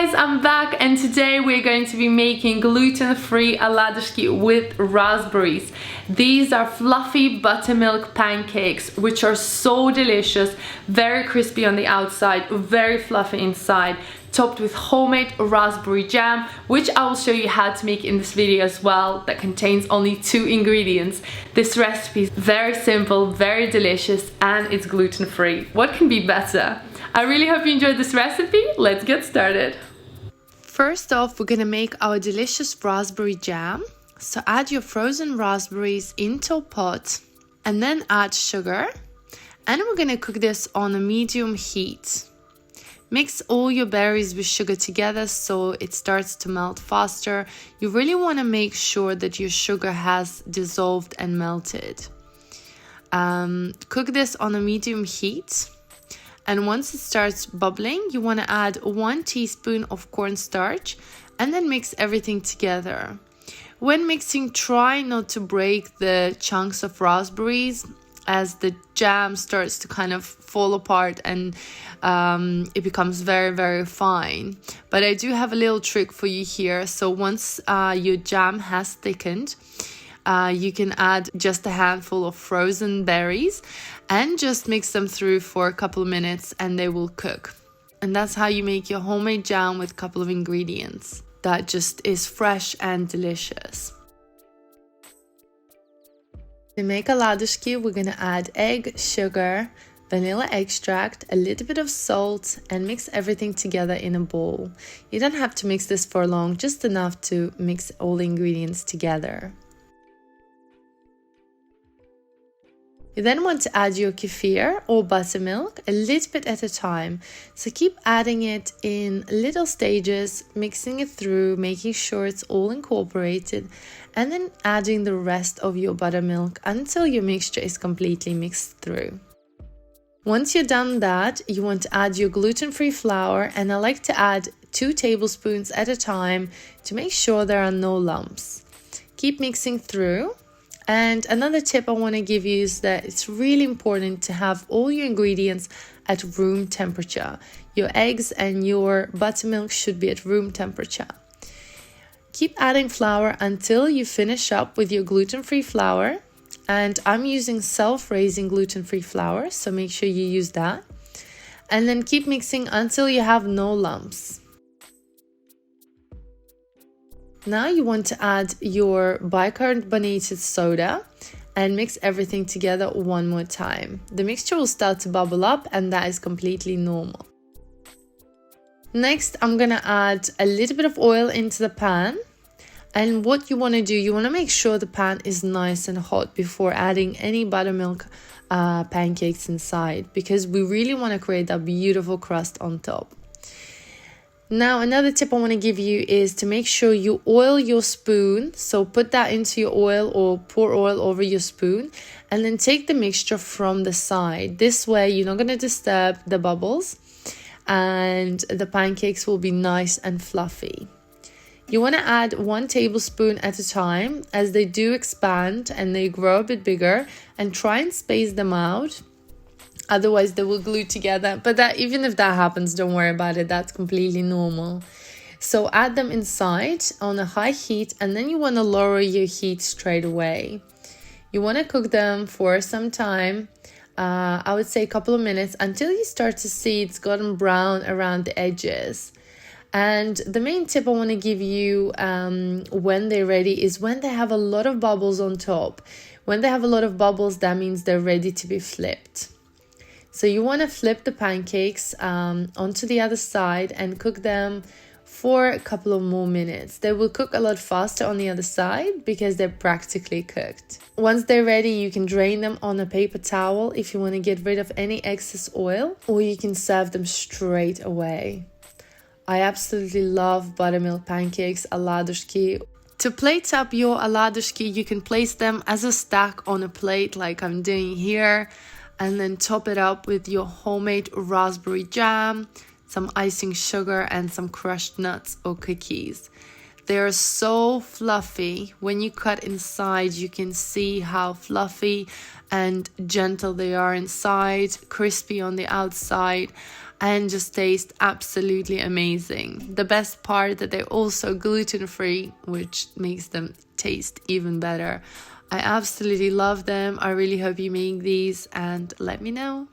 guys, I'm back and today we're going to be making gluten-free Oladushki with raspberries. These are fluffy buttermilk pancakes which are so delicious, very crispy on the outside, very fluffy inside, topped with homemade raspberry jam, which I will show you how to make in this video as well, that contains only 2 ingredients. This recipe is very simple, very delicious, and it's gluten-free. What can be better? I really hope you enjoyed this recipe. Let's get started. First off, we're gonna make our delicious raspberry jam. So add your frozen raspberries into a pot and then add sugar. And we're gonna cook this on a medium heat. Mix all your berries with sugar together so it starts to melt faster. You really wanna make sure that your sugar has dissolved and melted. Cook this on a medium heat. And once it starts bubbling, you want to add 1 teaspoon of cornstarch and then mix everything together. When mixing, try not to break the chunks of raspberries as the jam starts to kind of fall apart and it becomes very, very fine. But I do have a little trick for you here. So once your jam has thickened, you can add just a handful of frozen berries and just mix them through for a couple of minutes and they will cook. And that's how you make your homemade jam with a couple of ingredients that just is fresh and delicious. To make Oladushki, we're gonna add egg, sugar, vanilla extract, a little bit of salt, and mix everything together in a bowl. You don't have to mix this for long, just enough to mix all the ingredients together. You then want to add your kefir or buttermilk a little bit at a time. So keep adding it in little stages, mixing it through, making sure it's all incorporated, and then adding the rest of your buttermilk until your mixture is completely mixed through. Once you're done that, you want to add your gluten-free flour, and I like to add 2 tablespoons at a time to make sure there are no lumps. Keep mixing through. And another tip I want to give you is that it's really important to have all your ingredients at room temperature. Your eggs and your buttermilk should be at room temperature. Keep adding flour until you finish up with your gluten-free flour. And I'm using self-raising gluten-free flour, so make sure you use that. And then keep mixing until you have no lumps. Now you want to add your bicarbonated soda and mix everything together one more time. The mixture will start to bubble up and that is completely normal. Next, I'm gonna add a little bit of oil into the pan. And what you want to do, you want to make sure the pan is nice and hot before adding any buttermilk pancakes inside, because we really want to create that beautiful crust on top. Now, another tip I want to give you is to make sure you oil your spoon. So put that into your oil or pour oil over your spoon and then take the mixture from the side. This way, you're not going to disturb the bubbles and the pancakes will be nice and fluffy. You want to add 1 tablespoon at a time as they do expand and they grow a bit bigger, and try and space them out. Otherwise, they will glue together. But even if that happens, don't worry about it. That's completely normal. So add them inside on a high heat, and then you want to lower your heat straight away. You want to cook them for some time, I would say a couple of minutes, until you start to see it's gotten brown around the edges. And the main tip I want to give you when they're ready is when they have a lot of bubbles on top. When they have a lot of bubbles, that means they're ready to be flipped. So you want to flip the pancakes onto the other side and cook them for a couple of more minutes. They will cook a lot faster on the other side because they're practically cooked. Once they're ready, you can drain them on a paper towel if you want to get rid of any excess oil, or you can serve them straight away. I absolutely love buttermilk pancakes, Oladushki. To plate up your Oladushki, you can place them as a stack on a plate like I'm doing here, and then top it up with your homemade raspberry jam, some icing sugar, and some crushed nuts or cookies. They are so fluffy. When you cut inside, you can see how fluffy and gentle they are inside, crispy on the outside. and just taste absolutely amazing. The best part that they're also gluten-free, which makes them taste even better. I absolutely love them. I really hope you make these and let me know.